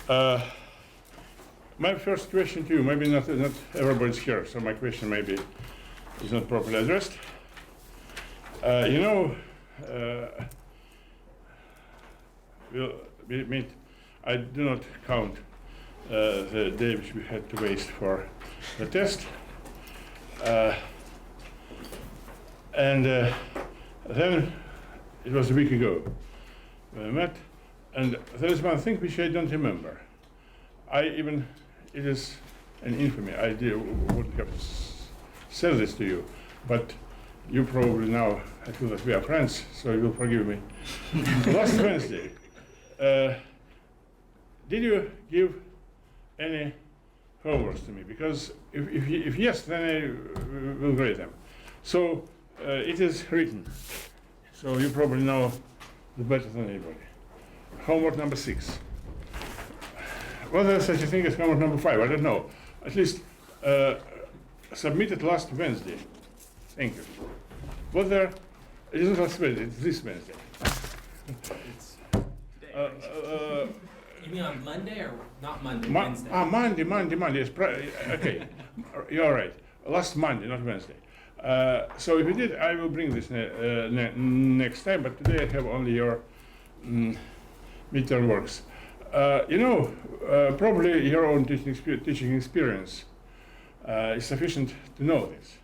My first question to you, maybe not everybody's here, so my question maybe is not properly addressed. You know, I do not count the day which we had to waste for the test. And then it was a week ago when we met, and there is one thing which I don't remember. It is an infamy. I wouldn't have said this to you, but you probably now, I feel that we are friends, so you will forgive me. Last Wednesday, did you give any homeworks to me? Because if yes, then I will grade them. So it is written, so you probably know the better than anybody. Homework number 6. Well, there's such a thing as homework number 5, I don't know. At least submitted last Wednesday. Thank you. Was there, it isn't last Wednesday, it's this Wednesday. It's today. You mean on Monday or not Monday, Wednesday? Monday. Yes, okay, you're right. Last Monday, not Wednesday. So if you did, I will bring this next time, but today I have only your midterm works. You know, probably your own teaching experience is sufficient to know this.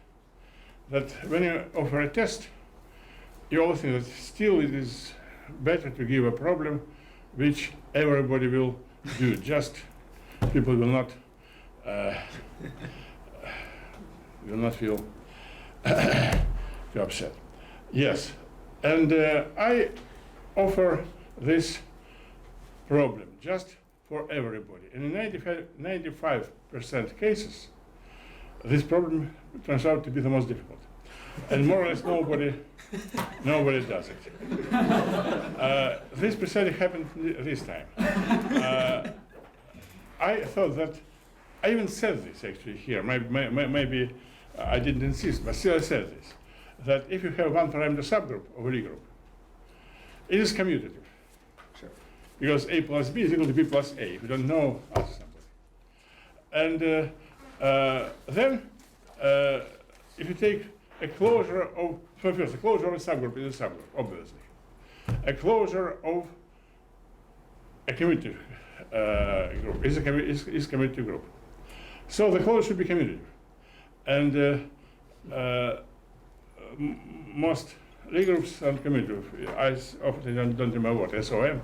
That when you offer a test, you always think that still it is better to give a problem which everybody will do. Just people will not feel too upset. Yes, and I offer this problem just for everybody. And in 95% cases, this problem turns out to be the most difficult. And more or less nobody does it. This precisely happened this time. I thought that, I even said this actually here, maybe I didn't insist, but still I said this, that if you have one parameter subgroup of a Lie group, it is commutative. Sure. Because A plus B is equal to B plus A, if you don't know, ask somebody. And then, if you take a closure of, first, a closure of a subgroup is a subgroup, obviously. A closure of a commutative group is a commutative group. So the closure should be commutative. And most Lie groups are commutative. I often don't remember what, SOM,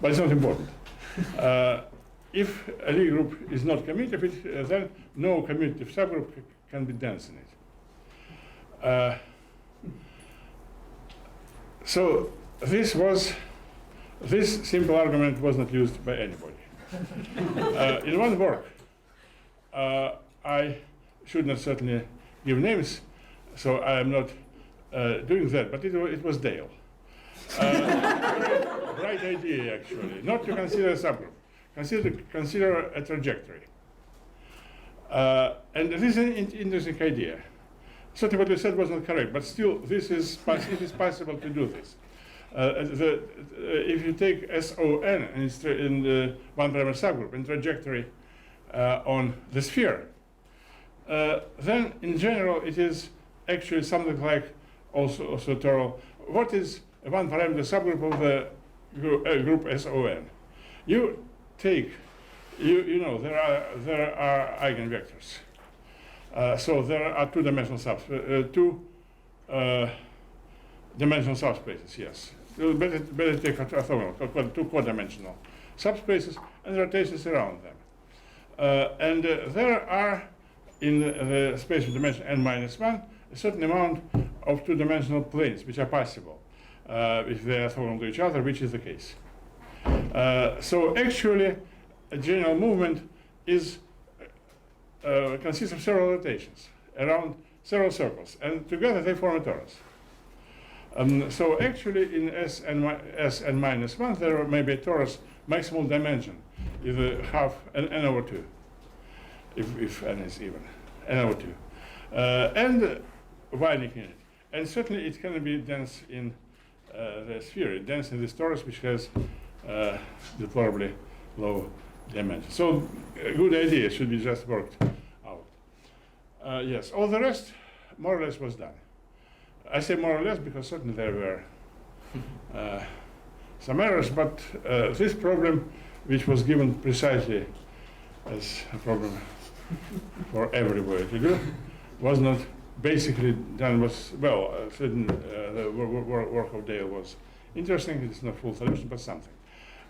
but it's not important. If a Lie group is not commutative, then no commutative subgroup can be dense in it. So this simple argument was not used by anybody. In one work, I should not certainly give names, so I am not doing that, but it was Dale. Right idea, actually, not to consider a subgroup, consider a trajectory. And this is an interesting idea. Certainly what we said was not correct, but still it is possible to do this. If you take SON in the one parameter subgroup and trajectory on the sphere, then in general it is actually something like also total. What is a one parameter subgroup of the group SON? You take, you know, there are eigenvectors. So there are two-dimensional subspaces, yes. Better take orthogonal, two co-dimensional subspaces and rotations around them. And there are, in the space of dimension n-1, a certain amount of two-dimensional planes which are possible if they are orthogonal to each other, which is the case. So actually, a general movement is consists of several rotations around several circles, and together they form a torus. So actually in Sn-1 there may be a torus maximal dimension, either half n over 2, if n is even, n over 2, and winding unit. And certainly it can be dense in the sphere, dense in this torus which has deplorably low dimension. So a good idea should be just worked out. Yes, all the rest more or less was done. I say more or less because certainly there were some errors, but this problem, which was given precisely as a problem for everybody to do, was not basically done. Was well, certain the work of Dale was interesting. It's not full solution, but something,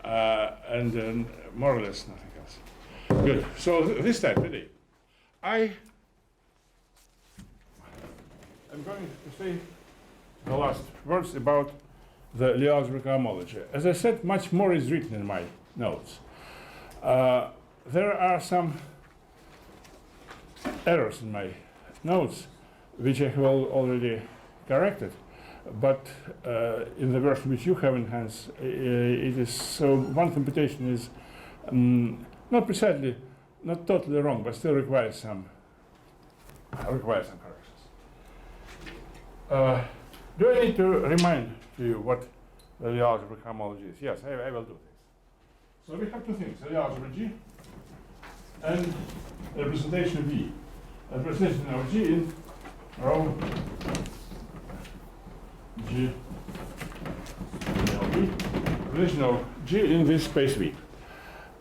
and more or less nothing else. Good. So this time today, I am going to say the last words about the Lie algebra homology. As I said, much more is written in my notes. There are some errors in my notes, which I have already corrected, but in the version which you have enhanced, it is so one computation is not precisely, not totally wrong, but still requires some corrections. Do I need to remind you what the Lie algebra homology is? Yes, I will do this. So we have two things: Lie algebra G and representation V. Representation of G in rho G LV. Representation of G in this space V.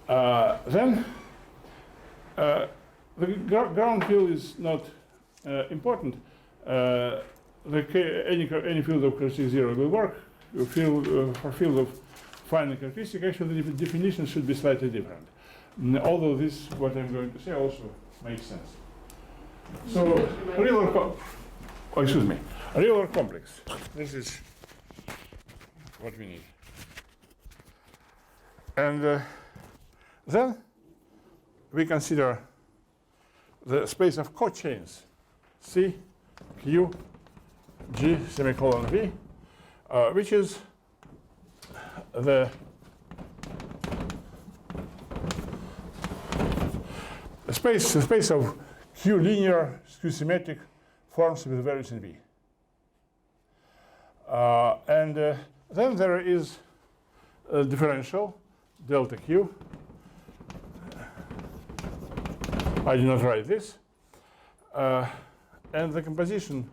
Then the ground field is not important. Any field of characteristic 0 will work. For field of finite characteristic, actually the definition should be slightly different. Although this, what I'm going to say, also makes sense. So, real or real or complex? This is what we need. And then we consider the space of cochains C, Q, G semicolon V, which is the space of Q linear skew symmetric forms with values in V. And then there is a differential delta Q. I do not write this. And the composition,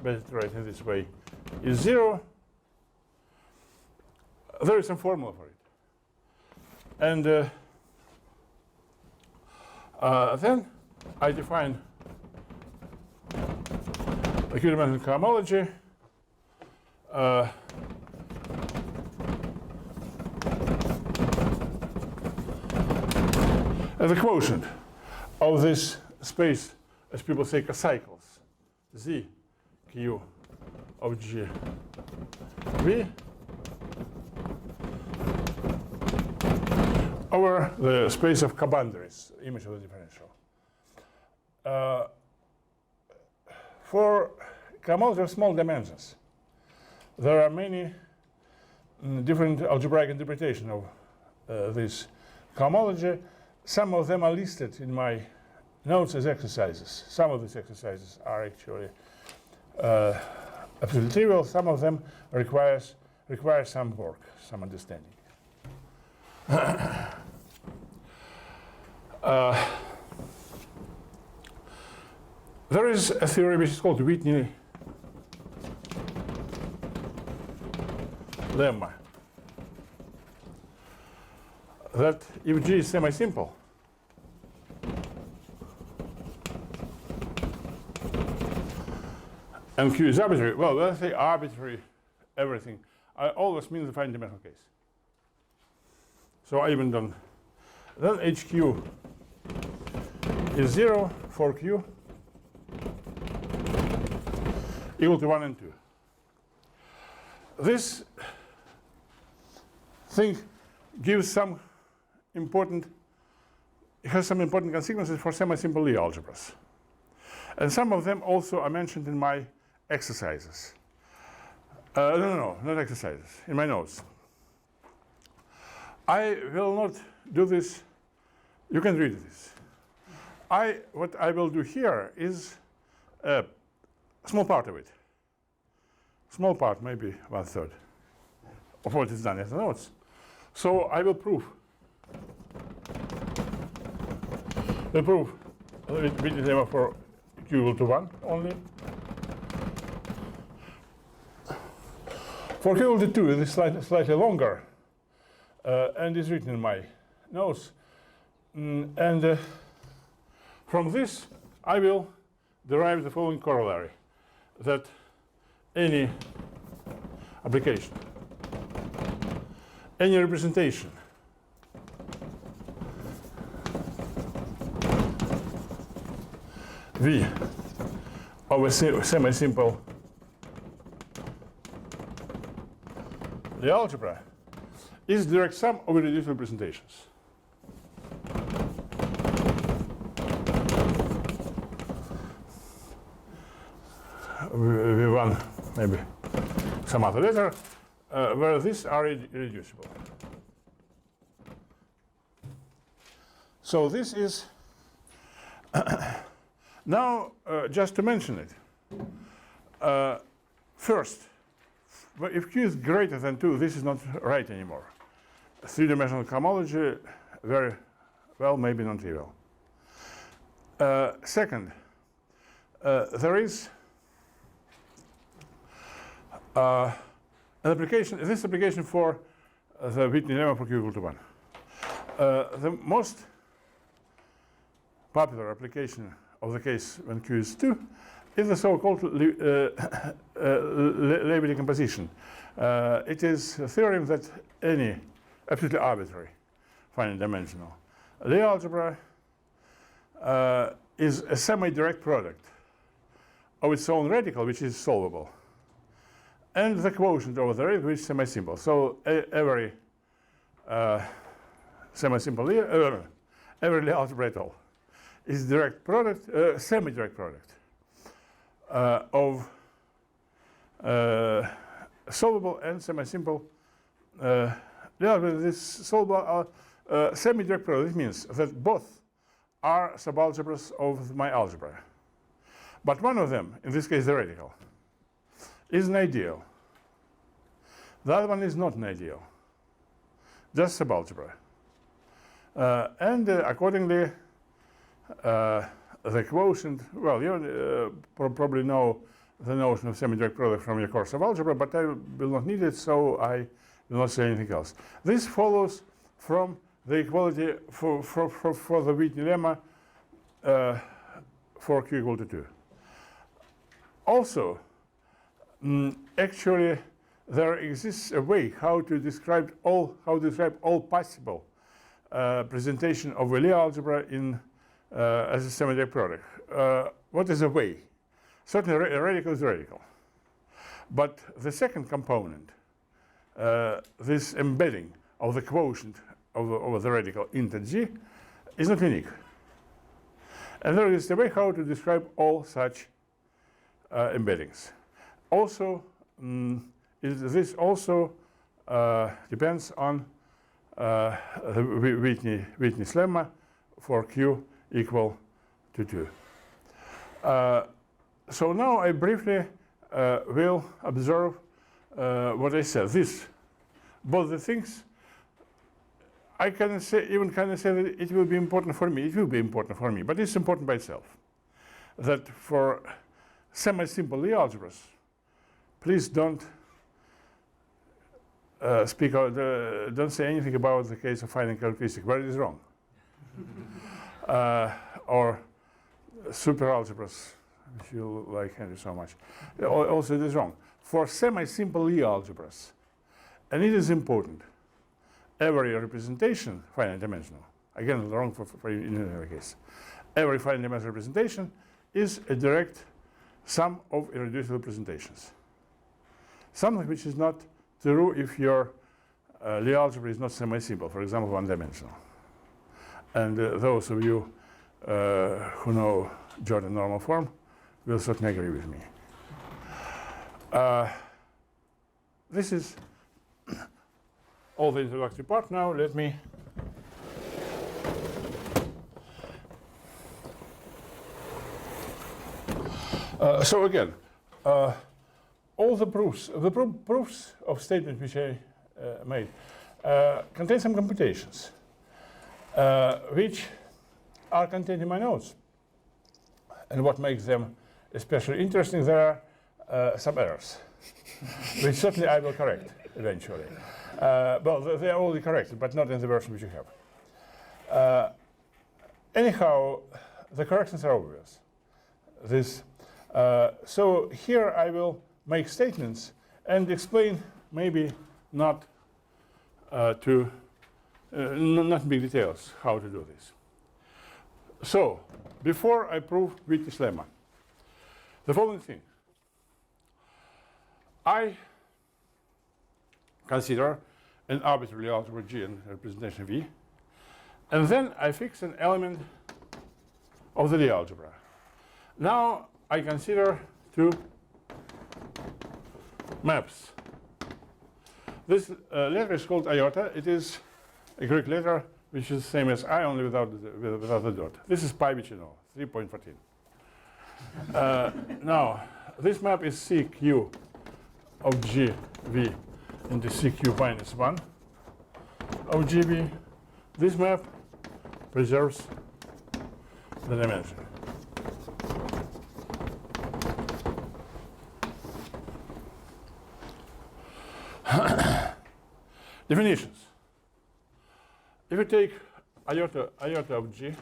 better to write in this way, is 0. There is some formula for it. And then I define the Q-dimensional cohomology as a quotient of this space, as people say, cycles, Z, Q of G, V, over the space of coboundaries, image of the differential. For cohomology of small dimensions, there are many different algebraic interpretations of this cohomology. Some of them are listed in my notes as exercises. Some of these exercises are actually absolutely trivial. Some of them require some work, some understanding. There is a theory which is called Whitney lemma, that if G is semi-simple, and Q is arbitrary, well, when I say arbitrary everything, I always mean the finite dimensional case. So I even done. Then HQ is 0 for Q equal to 1 and 2. This thing gives some important, it has some important consequences for semi-simple Lie algebras. And some of them also are mentioned in my exercises. No, not exercises, in my notes. I will not do this. You can read this. What I will do here is a small part of it. Small part, maybe 1/3 of what is done in the notes. So I will prove the proof with lemma for q equal to 1 only. For q equal to 2, it is slightly longer and is written in my notes. From this, I will derive the following corollary, that any application, any representation V of a semi-simple Lie algebra is direct sum of irreducible representations. V1, maybe some other letter, where these are irreducible. So this is now just to mention it. First, if q is greater than 2, this is not right anymore. Three-dimensional cohomology, very well, maybe not trivial. Second, there is an application, this application for the Whitney lemma for q equal to 1. The most popular application of the case when q is 2 is the so-called Leibniz decomposition. It is a theorem that any absolutely arbitrary finite dimensional Lie algebra is a semi-direct product of its own radical, which is solvable, and the quotient over the radical, which is semi-simple. So every semi-simple every Lie algebra at all is direct product, semi-direct product of solvable and semi-simple Lie algebra. This solvable semi-direct product means that both are subalgebras of my algebra, but one of them, in this case the radical, is an ideal. The other one is not an ideal, just subalgebra. And accordingly, the quotient, well, you probably know the notion of semi-direct product from your course of algebra, but I will not need it, so I will not say anything else. This follows from the equality for the Whitney lemma for q equal to 2. Also, actually, there exists a way how to describe all possible presentation of a Lie algebra in as a semi-direct product. What is a way? Certainly, a radical is radical, but the second component, this embedding of the quotient of the radical into G, is not unique. And there is a way how to describe all such embeddings. Also, this also depends on the Whitney's lemma for q equal to 2. So now I briefly will observe what I said. Both the things, I can say, even kind of say that it will be important for me. It will be important for me, but it's important by itself. That for semi-simple Lie algebras, please don't don't say anything about the case of finite characteristic, where it is wrong. Or super algebras, if you like Henry so much. Also, it is wrong. For semi-simple Lie algebras, and it is important, every representation, finite dimensional, again, wrong for in every case, every finite dimensional representation is a direct sum of irreducible representations. Something which is not true if your Lie algebra is not semi-simple, for example, one-dimensional. And those of you who know Jordan normal form will certainly agree with me. This is all the introductory part. Now let me so again, all the proofs of statement which I made contain some computations which are contained in my notes. And what makes them especially interesting, there are some errors, which certainly I will correct eventually. Well, they are already corrected, but not in the version which you have. Anyhow, the corrections are obvious. So here I will make statements and explain, maybe not not big details, how to do this. So, before I prove Wittig's lemma, the following thing. I consider an arbitrary algebra G and representation V, and then I fix an element of the D algebra. Now I consider two maps. This letter is called iota. It is a Greek letter which is the same as I, only without the dot. This is pi, which you know, 3.14. Now, this map is CQ of GV into CQ minus 1 of GV. This map preserves the dimension. Definitions. If you take iota of G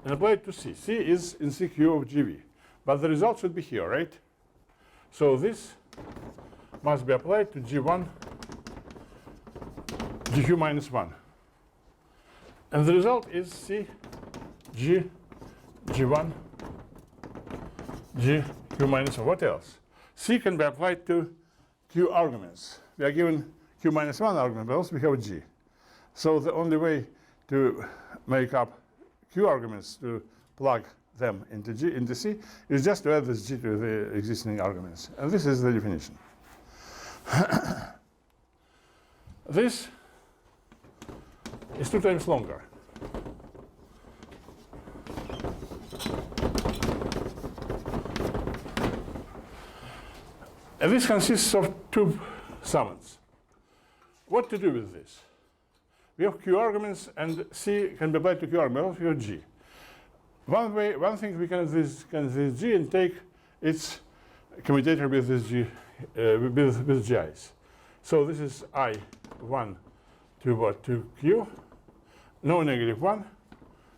and apply it to C, C is in CQ of GV, but the result should be here, right? So this must be applied to G1, GQ minus 1. And the result is C, G, G1, GQ minus 1. What else? C can be applied to Q arguments. We are given Q minus 1 argument, but also we have G. So the only way to make up Q arguments, to plug them into C, is just to add this G to the existing arguments. And this is the definition. This is 2 times longer. And this consists of 2 summands. What to do with this? We have Q arguments, and C can be applied to Q arguments. We have G. One thing we can do is this G and take its commutator with this G, with Gi's. So this is I1 to what? To Q, no negative 1,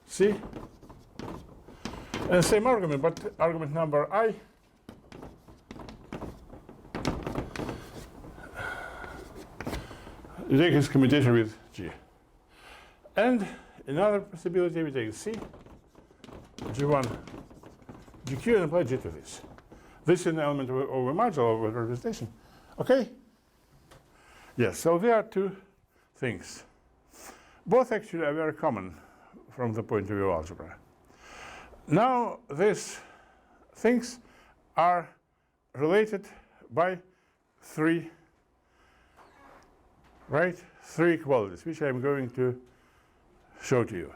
C, and same argument, but argument number I. You take its commutator with G. And another possibility, we take C, G1, GQ, and apply G to this. This is an element of a module of a representation. Okay? Yes, so there are 2 things. Both actually are very common from the point of view of algebra. Now, these things are related by 3, right? 3 equalities, which I'm going to show to you.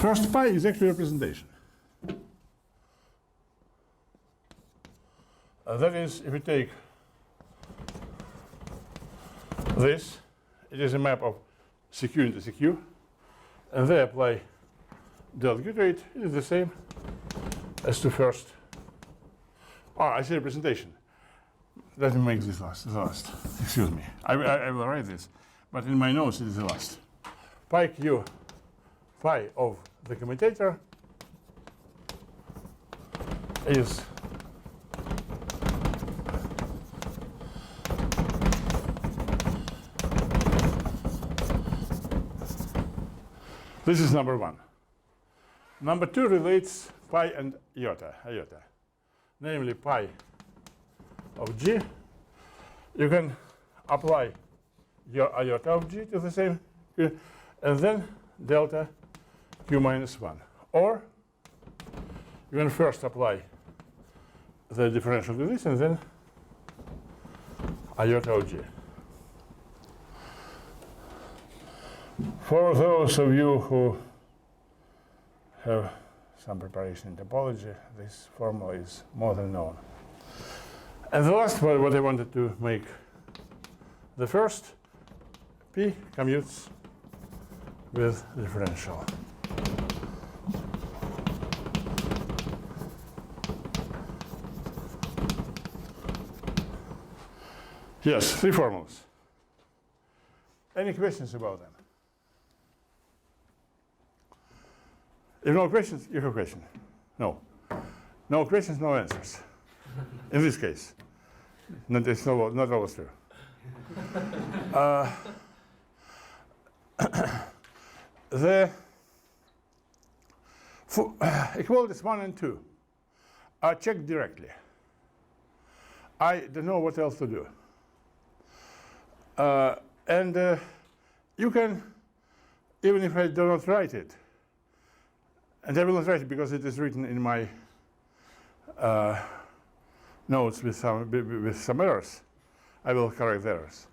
First, pi is actually representation. That is, if you take this, it is a map of CQ into CQ, and they apply delta Q to it. It is the same as to first. I see representation. Let me make this last. Excuse me. I will write this, but in my notes it is the last. Pi Q, phi of the commutator is this is number 1. Number 2 relates pi and iota, namely pi of G. You can apply your iota of G to the same, and then delta Q minus 1. Or you can first apply the differential to this, and then iota of G. For those of you who have some preparation in topology, this formula is more than known. And the last one, what I wanted to make, the first, P commutes with differential. Yes, 3 formulas. Any questions about them? If no questions, you have a question. No. No questions, no answers. In this case. It's not always true. The equalities 1 and 2 are checked directly. I don't know what else to do. And you can, even if I do not write it, and I will not write it because it is written in my notes with some errors, I will correct the errors.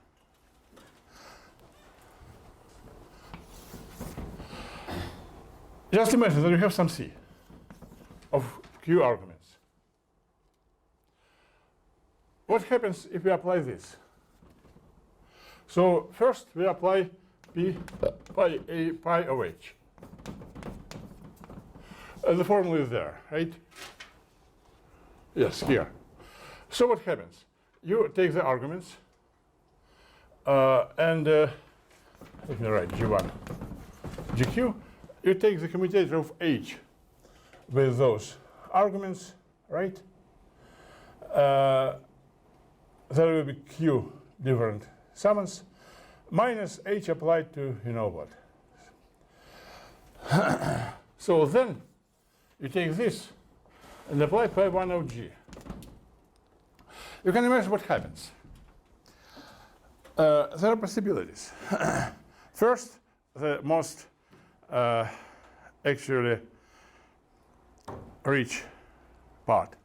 Just imagine that you have some C of Q arguments. What happens if we apply this? So first we apply P pi of H. The formula is there, right? Yes, here. So what happens? You take the arguments and let me write G1, GQ. You take the commutator of H with those arguments, right? There will be Q different summons minus H applied to you know what. So then you take this and apply pi 1 of G. You can imagine what happens. There are possibilities. First, the most actually rich part.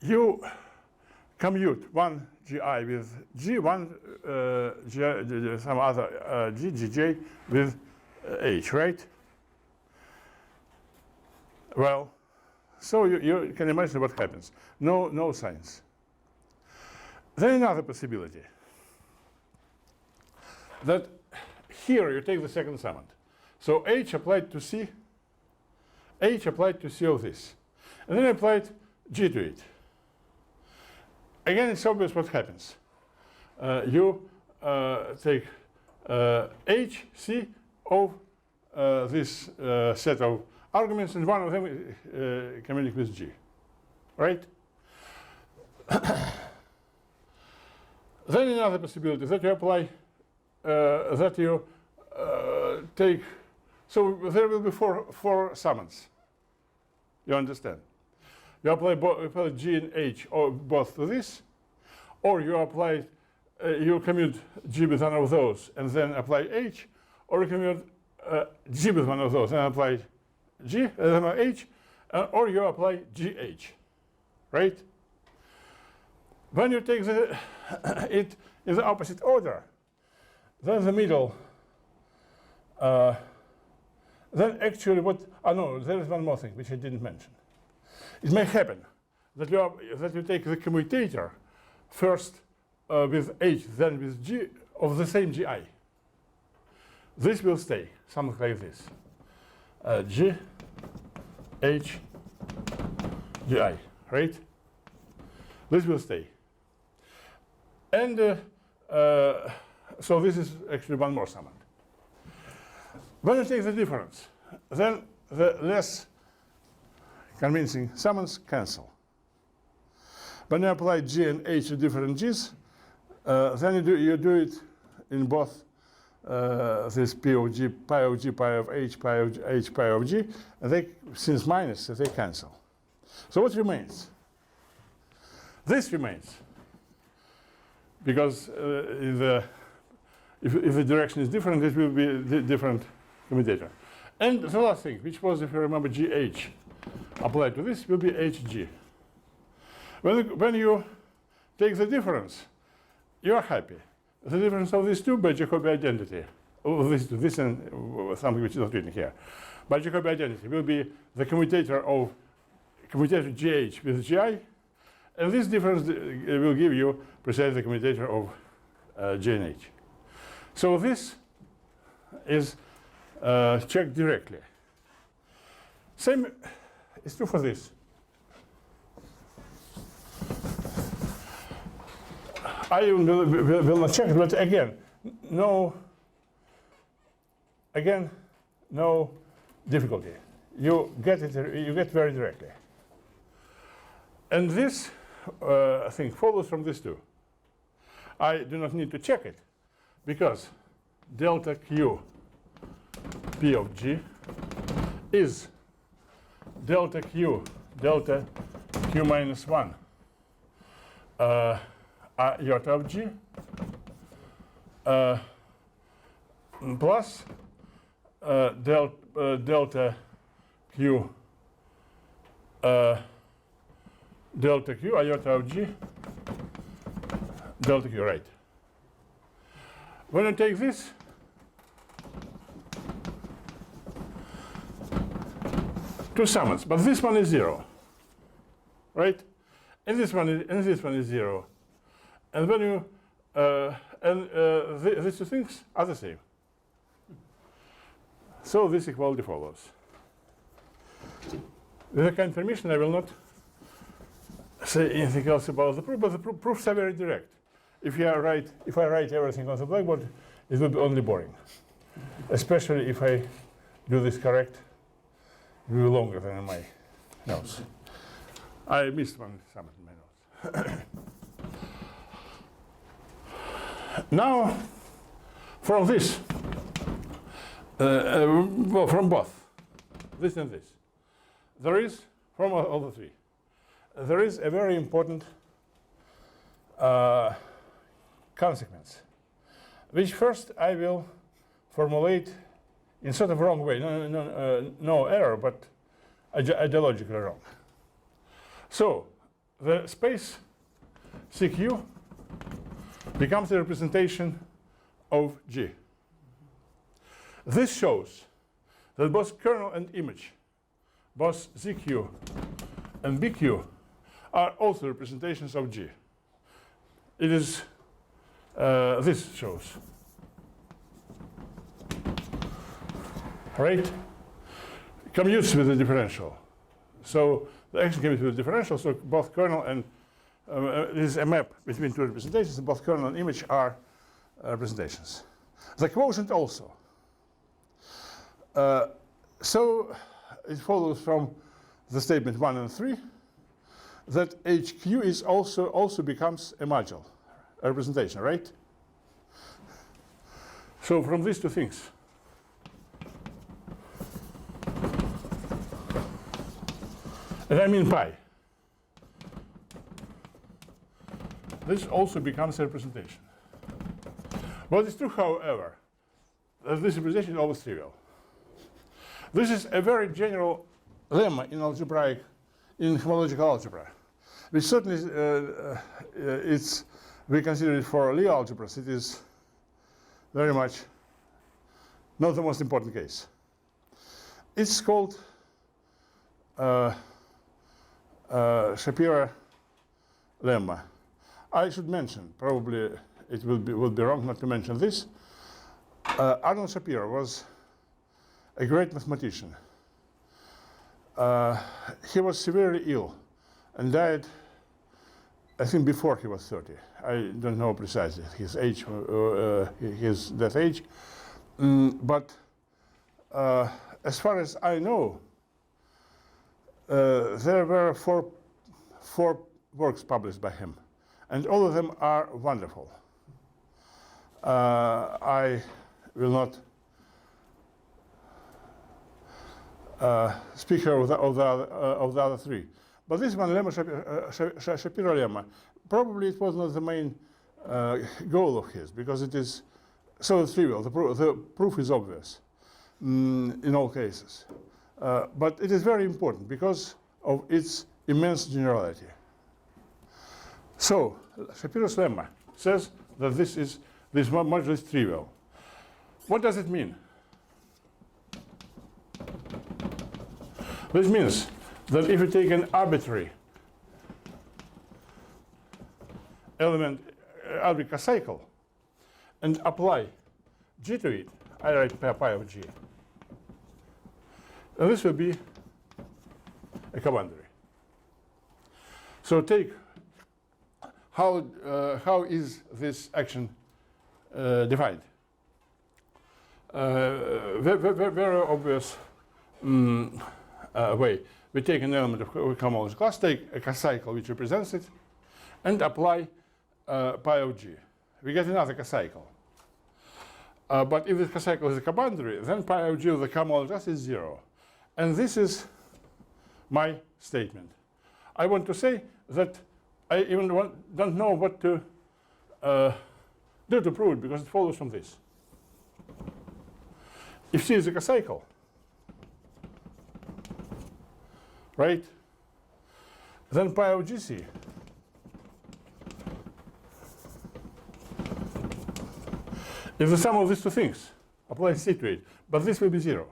You commute one GI with G1, some other G, GJ with H, right? Well, so you can imagine what happens. No signs. Then another possibility. That here you take the second summand. So H applied to C, H applied to C of this. And then I applied G to it. Again, it's obvious what happens. You take H, C of this set of arguments, and one of them communicates with G, right? Then another possibility that you apply, that you take, so there will be four summands. You understand? You apply G and H or both to this, or you apply, you commute G with one of those and then apply H, or you commute G with one of those and apply G and then H, or you apply GH, right? When you take it in the opposite order, then the middle, then actually what, no, there is one more thing which I didn't mention. It may happen that you take the commutator first with H, then with G of the same GI. This will stay, something like this. G, H, GI, right? This will stay. And so this is actually one more summand. When you take the difference, then the less convincing summands cancel. When you apply G and H to different G's, then you do it in both this P of G, pi of G, pi of H, pi of H, pi of G, and they, since minus, they cancel. So what remains? This remains, because if the direction is different, it will be a different commutator. And the last thing, which was, if you remember, GH applied to this, will be HG. When you take the difference, you are happy. the difference of these two by Jacobi identity, this and something which is not written here, by Jacobi identity will be the commutator GH with GI, and this difference will give you precisely the commutator of J and H. So this is checked directly. Same is true for this. I will not check it, but again, no difficulty. You get it. You get very directly. And this thing follows from this too. I do not need to check it because delta Q P of G is delta Q minus 1 iota of G plus delta Q iota of G delta Q, right. When I take this, two summations, but this one is 0, right? And this one is 0. And when you these two things are the same. So this equality follows. With a confirmation, I will not say anything else about the proof, but the proofs are very direct. If I write everything on the blackboard, it will be only boring. Especially if I do this correct, it will be longer than in my notes. I missed one sum in my notes. Now, from this, well, from both, this and this, there is, from all the three, there is a very important consequence, which first I will formulate in sort of wrong way. No error, but ideologically wrong. So, the space CQ becomes a representation of G. This shows that both kernel and image, both ZQ and BQ, are also representations of G. It is, this shows. Right? Commutes with the differential. So the action commutes with the differential, so both kernel and this is a map between two representations, and both kernel and image are representations. The quotient also. So it follows from the statement 1 and 3 that HQ is also becomes a module, a representation, right? So from these two things, and I mean pi, this also becomes a representation. What is true, however, that this representation is always trivial. This is a very general lemma in algebraic, in homological algebra, which certainly is, we consider it for Lie algebras, it is very much not the most important case. It's called Shapiro lemma. I should mention, probably it would be wrong not to mention this. Arnold Shapiro was a great mathematician. He was severely ill and died, I think, before he was 30. I don't know precisely his age, his death age. But as far as I know, there were four works published by him, and all of them are wonderful. I will not speak here of the other three. But this one, Shapiro lemma, probably it was not the main goal of his, because it is so trivial. The proof is obvious in all cases. But it is very important because of its immense generality. So, Shapiro's lemma says that this is this modulus is trivial. What does it mean? This means that if you take an arbitrary element, arbitrary cycle, and apply g to it, I write pi of g, and this will be a boundary. So take how is this action defined? Very obvious way. We take an element of cohomology class, take a cycle which represents it, and apply pi of g. We get another cycle. But if the cycle is a boundary, then pi of g of the cohomology class is 0. And this is my statement. I want to say that I even don't know what to do to prove it, because it follows from this. If C is a cycle, right, then pi of GC is the sum of these two things. Apply C to it, but this will be 0.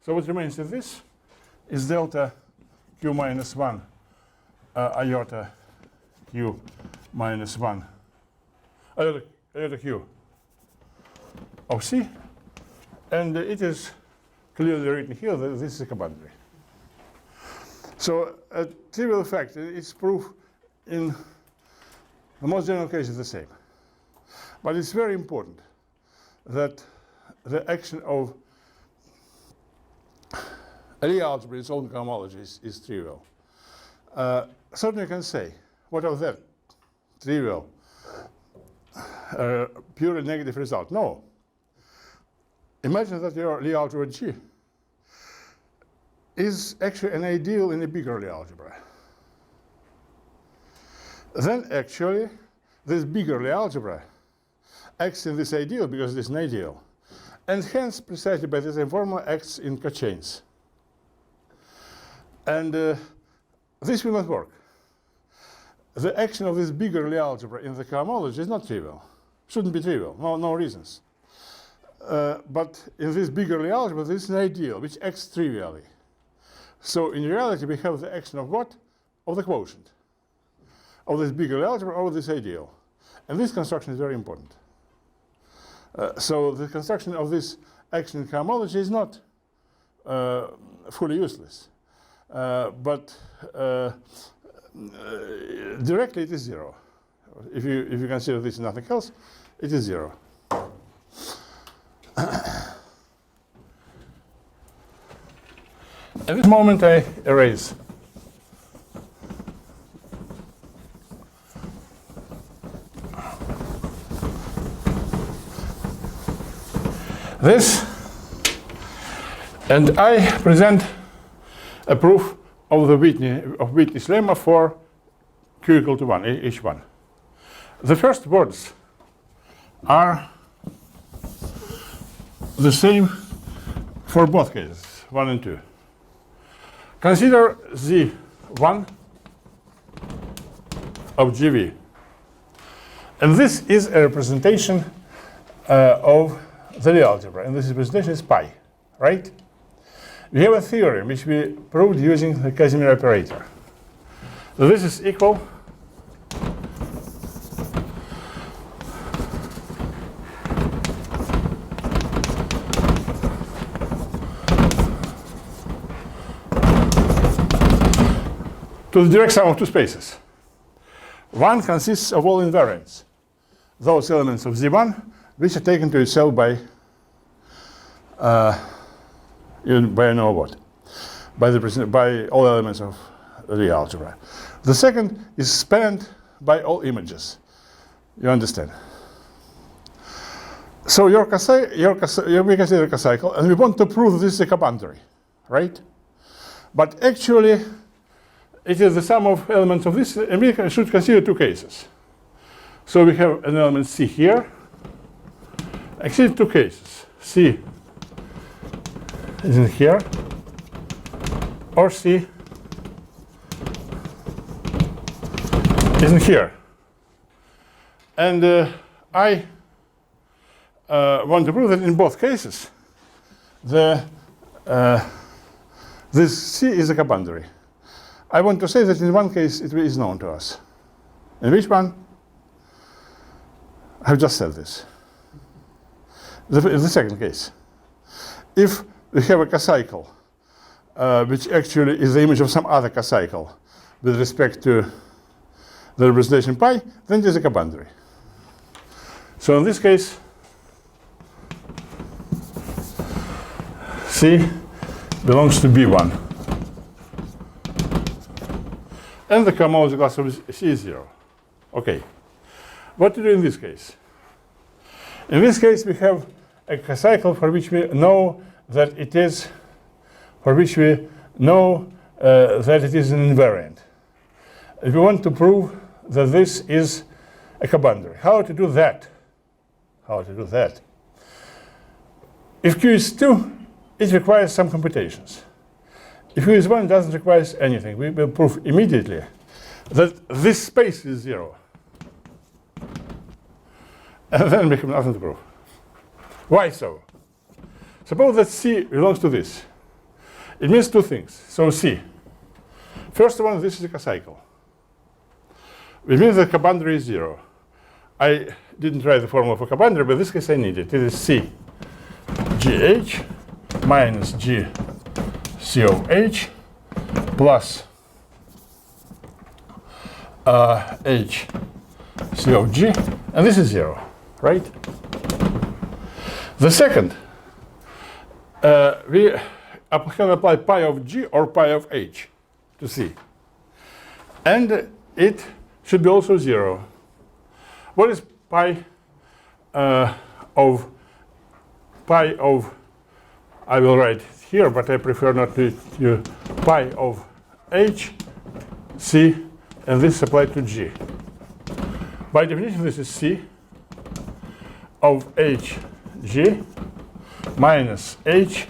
So what remains of this is delta q minus 1 iota q minus 1 iota q of C, and it is clearly written here that this is a boundary. So a trivial fact, its proof in the most general case is the same. But it's very important that the action of a real algebra in its own cohomology is trivial. Certainly you can say, what of that trivial, pure negative result? No. Imagine that your Lie algebra G is actually an ideal in a bigger Lie algebra. Then actually, this bigger Lie algebra acts in this ideal because it is an ideal. And hence, precisely by the same formula, acts in cochains. And this will not work. The action of this bigger Lie algebra in the cohomology is not trivial. Shouldn't be trivial, no reasons. But in this bigger Lie algebra, this is an ideal which acts trivially. So in reality, we have the action of what? Of the quotient. Of this bigger Lie algebra over this ideal. And this construction is very important. So the construction of this action in cohomology is not fully useless. But directly it is 0. If you consider this nothing else, it is 0. At this moment I erase. This, and I present a proof of the Whitney's lemma for q equal to 1, h1. The first words are the same for both cases, 1 and 2. Consider the 1 of GV. And this is a representation of the Lie algebra, and this representation is pi, right? We have a theorem which we proved using the Casimir operator. So this is equal to the direct sum of two spaces. One consists of all invariants, those elements of Z1 which are taken to itself by you know what, by all elements of the algebra. The second is spanned by all images. You understand? So we consider a cycle, and we want to prove this is a boundary, right? But actually, it is the sum of elements of this, and we should consider two cases. So we have an element C here. Actually, two cases. C is in here, or C is in here. And I want to prove that in both cases, this C is a cobundary. I want to say that in one case it is known to us. In which one? I've just said this. The second case. If we have a cocycle, which actually is the image of some other cocycle with respect to the representation pi, then it is a cobundary. So in this case, C belongs to B1. And the cohomology class of C is 0. Okay. What to do in this case? In this case, we have a cocycle for which we know that it is, that it is an invariant. If we want to prove that this is a cobundary, how to do that? If Q is 2, it requires some computations. If Q is 1, it doesn't require anything. We will prove immediately that this space is 0. And then we have nothing to prove. Why so? Suppose that C belongs to this. It means two things. So C. First one, this is a cocycle. Which means that cobundary is 0. I didn't write the formula for cobundary, but in this case I need it. It is C GH minus G C of H plus H C of G, and this is 0, right? The second, we can apply pi of G or pi of H to C. And it should be also 0. What is pi of, I will write here, but I prefer not to use pi of H, C, and this is applied to G. By definition, this is C of H, G minus H,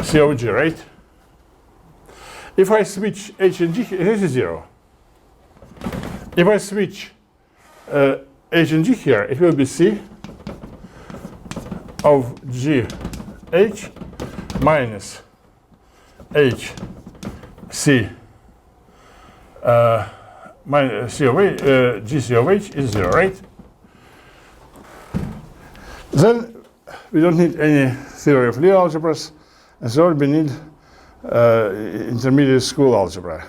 C of G, right? If I switch H and G, this is 0. If I switch H and G here, it will be C of G H minus H C minus C of H, G C of H is 0, right? Then we don't need any theory of Lie algebras, and so we need intermediate school algebra.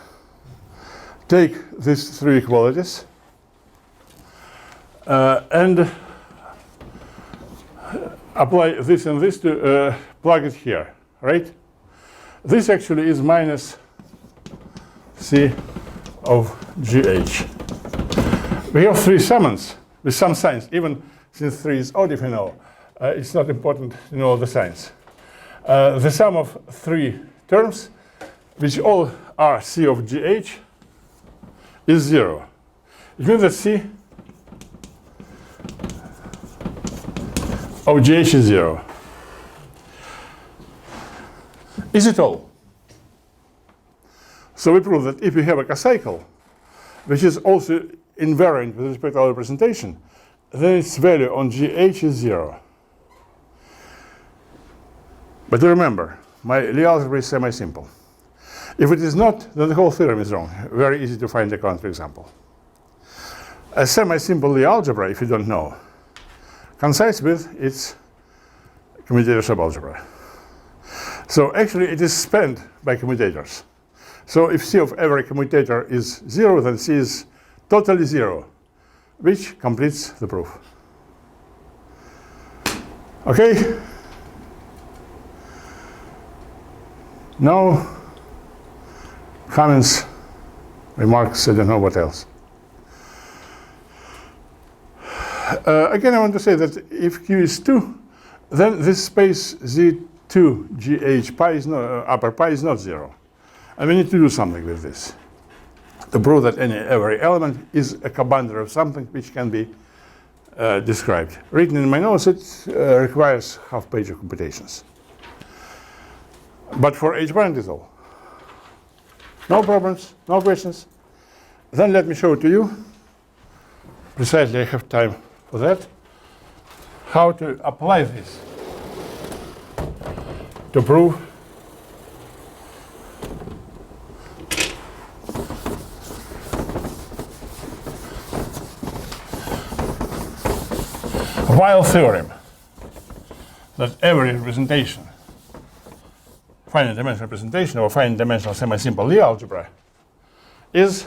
Take these three equalities and apply this and this to plug it here, right? This actually is minus C of GH. We have three summands with some signs, even since 3 is odd, if you know. It's not important to know the signs. The sum of three terms, which all are C of GH, is 0. It means that C of GH is 0. Is it all? So we prove that if you have a cocycle, which is also invariant with respect to our representation, then its value on GH is 0. But remember, my Lie algebra is semi-simple. If it is not, then the whole theorem is wrong. Very easy to find a counterexample. A semi-simple Lie algebra, if you don't know, coincides with its commutator subalgebra. So actually it is spanned by commutators. So if C of every commutator is 0, then C is totally 0, which completes the proof. Okay? No comments, remarks, I don't know what else. Again, I want to say that if Q is 2, then this space Z2 GH pi is not, upper pi is not 0. And we need to do something with this to prove that every element is a cobundary of something which can be described. Written in my notes, it requires half page of computations. But for H1 it is all. No problems, no questions. Then let me show it to you. Precisely, I have time for that, how to apply this to prove Weil theorem that every representation, finite dimensional representation of a finite dimensional semi-simple Lie algebra is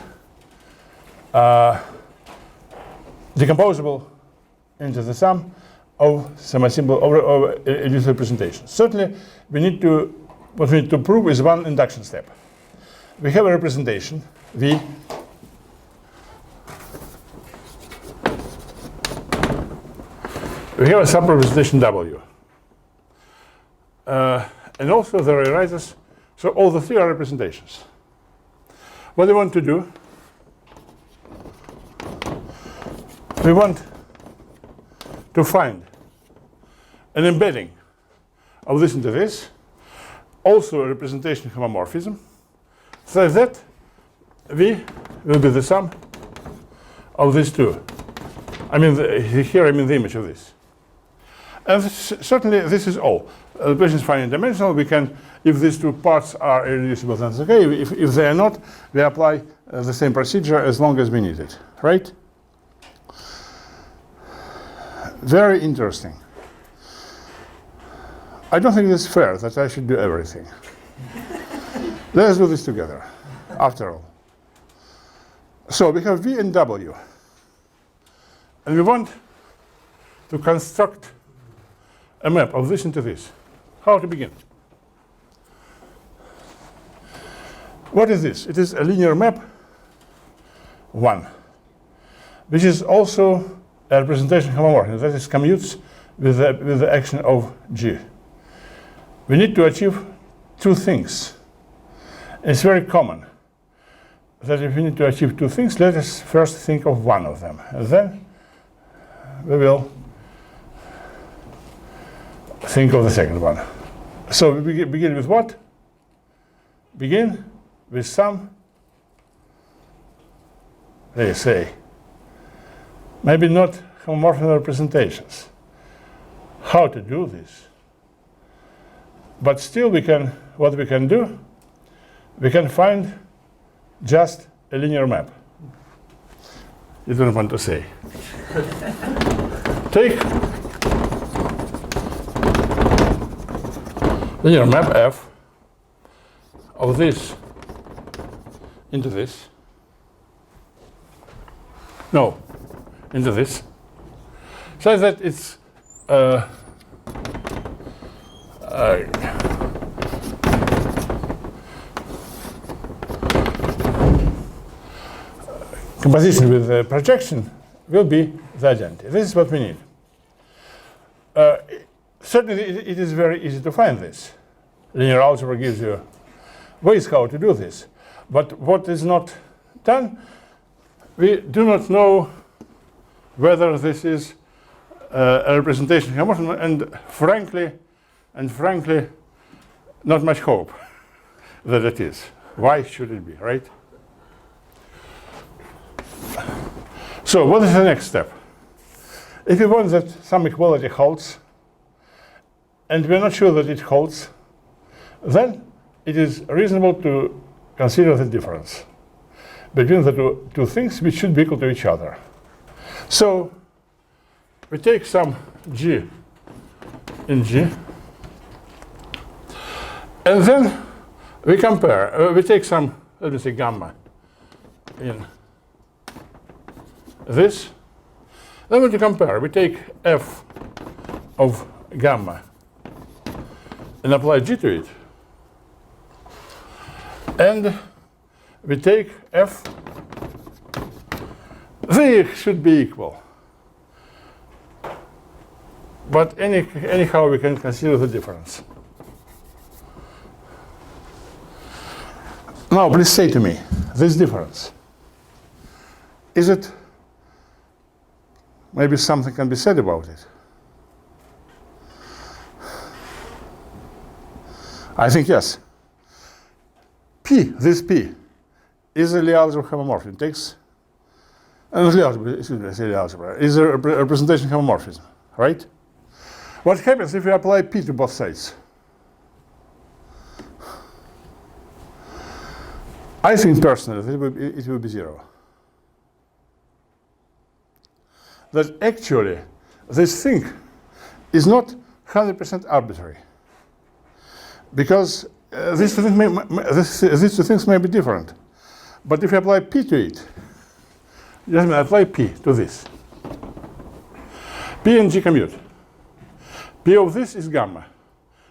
decomposable into the sum of semi-simple over reduced representations. Certainly, what we need to prove is one induction step. We have a representation V. We have a sub-representation W. And also there arises, so all the three are representations. What we want to do, we want to find an embedding of this into this, also a representation homomorphism, so that V will be the sum of these two. I mean, here I mean the image of this. And certainly this is all. The equation is finite dimensional. We can, if these two parts are irreducible, then it's okay. If they are not, we apply the same procedure as long as we need it, right? Very interesting. I don't think it's fair that I should do everything. Let's do this together, after all. So we have V and W. And we want to construct a map of this into this. How to begin? What is this? It is a linear map 1, which is also a representation homomorphism, that is commutes with the action of G. We need to achieve two things. It's very common that if we need to achieve two things, let us first think of one of them, and then we will think of the second one. So we begin with what? Begin with some, they say, maybe not homomorphic representations. How to do this? But still what we can do, we can find just a linear map. You don't want to say. Take linear map F of this into this. No, into this. So that it's composition with the projection will be the identity. This is what we need. Certainly, it is very easy to find this. Linear algebra gives you ways how to do this. But what is not done, we do not know whether this is a representation of homomorphism, and frankly, not much hope that it is. Why should it be, right? So what is the next step? If we want that some equality holds, and we're not sure that it holds, then it is reasonable to consider the difference between the two things which should be equal to each other. So we take some G in G, and then we compare. We take some, let me say, gamma in this. Then we compare. We take F of gamma and apply G to it. And we take F. They should be equal. But anyhow, we can consider the difference. Now, please say to me, this difference, is it, maybe something can be said about it? I think yes. P, this P, is a Lie algebra homomorphism. It takes, And Lie algebra, excuse me, I say Lie algebra, is a representation of homomorphism, right? What happens if we apply P to both sides? I think personally that it will be 0. That actually this thing is not 100% arbitrary, because these two things may be different. But if you apply P to it, just apply P to this. P and G commute. P of this is gamma.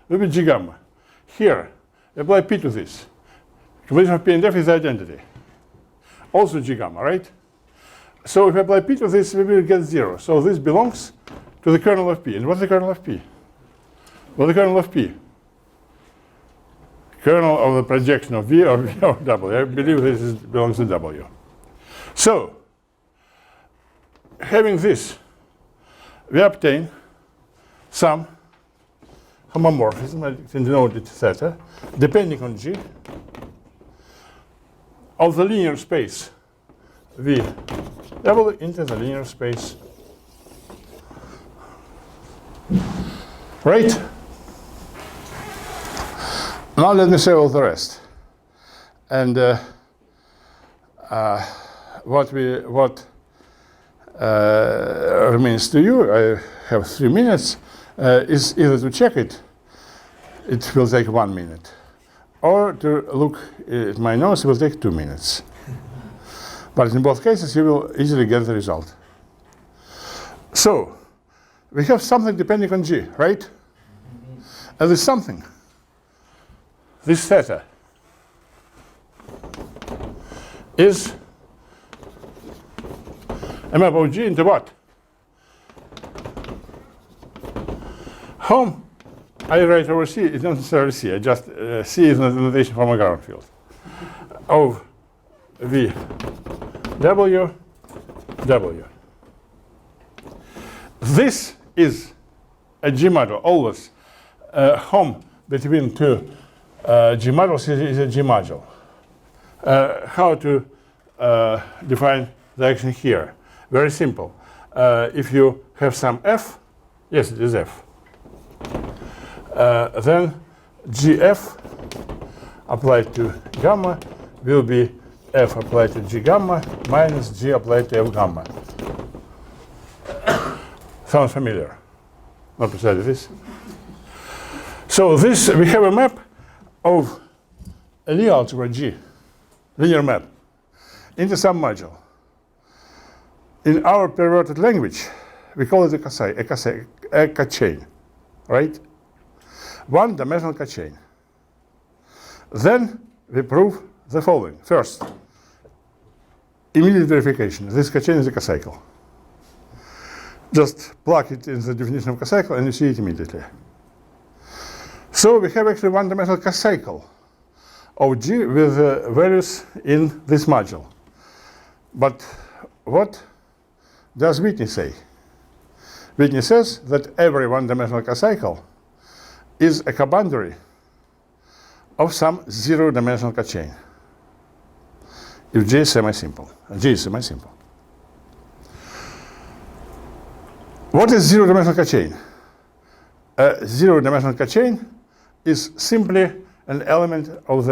It will be G gamma. Here, apply P to this. Combination of P and F is the identity. Also G gamma, right? So if I apply P to this, we will get 0. So this belongs to the kernel of P. And what's the kernel of P? Well, the kernel of P. Kernel of the projection of V or V of W. I believe this belongs to W. So, having this, we obtain some homomorphism, I can denote it theta, depending on G, of the linear space V W into the linear space. Right? Now let me say all the rest. And what remains to you, I have 3 minutes, is either to check it, it will take 1 minute, or to look at my notes, it will take 2 minutes. But in both cases, you will easily get the result. So, we have something depending on G, right? And this something, this theta, is a map of G into what? Home, I write over C, it's not necessarily C, I just, C is an notation from a ground field, of V W W. This is a G module, always home between two G modules is a G module. How to define the action here? Very simple. If you have some F, yes, it is F, then GF applied to gamma will be F applied to G gamma minus G applied to F gamma. Sounds familiar? Not precisely this. So this, we have a map of a Lie algebra G, linear map, into some module. In our perverted language, we call it a K-chain, right? One-dimensional K-chain. Then we prove the following. First, immediate verification. This K-chain is a K-cycle. Just plug it in the definition of K-cycle and you see it immediately. So we have actually one-dimensional K-cycle of G with values in this module. But what does Whitney say? Whitney says that every one-dimensional K-cycle is a K-boundary of some zero-dimensional K-chain. If G is semi-simple, G is semi-simple. What is zero-dimensional K-chain? A zero-dimensional K-chain is simply an element of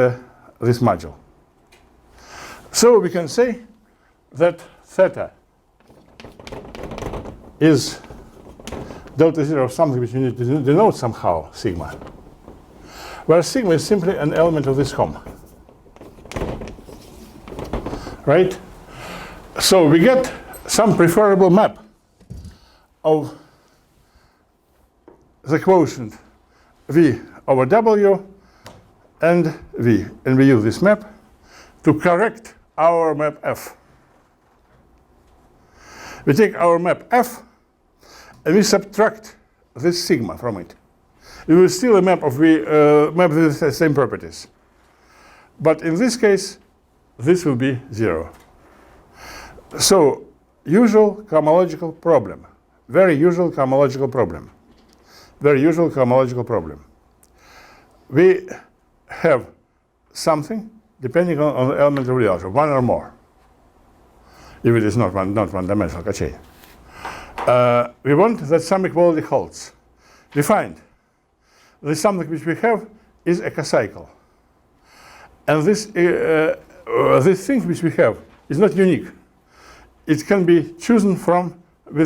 this module. So we can say that theta is delta zero of something which you need to denote somehow, sigma, where sigma is simply an element of this home. Right? So we get some preferable map of the quotient V over W and V. And we use this map to correct our map F. We take our map F and we subtract this sigma from it. It will still a map of V, map with the same properties. But in this case, this will be 0. So, usual cohomological problem. Very usual cohomological problem. Very usual cohomological problem. We have something depending on the element of the algebra, one or more. if it is not one-dimensional chain. We want that some equality holds. We find the something which we have is a cocycle. And this thing which we have is not unique. It can be chosen from there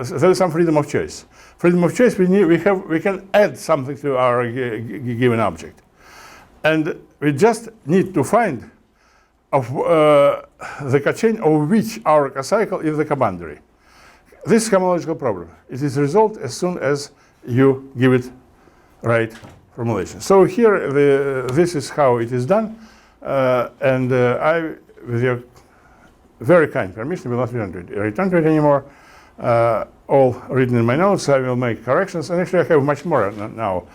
is some freedom of choice. Freedom of choice, we can add something to our given object. And we just need to find of the cochain of which our cocycle is the coboundary. This is a homological problem. It is resolved as soon as you give it right formulation. So here, this is how it is done. And I, with your very kind permission, will not return to it anymore. All written in my notes. I will make corrections. And actually, I have much more now.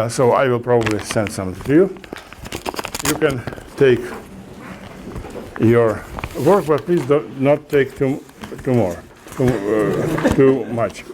So I will probably send some to you. You can take your work, but please do not take too much.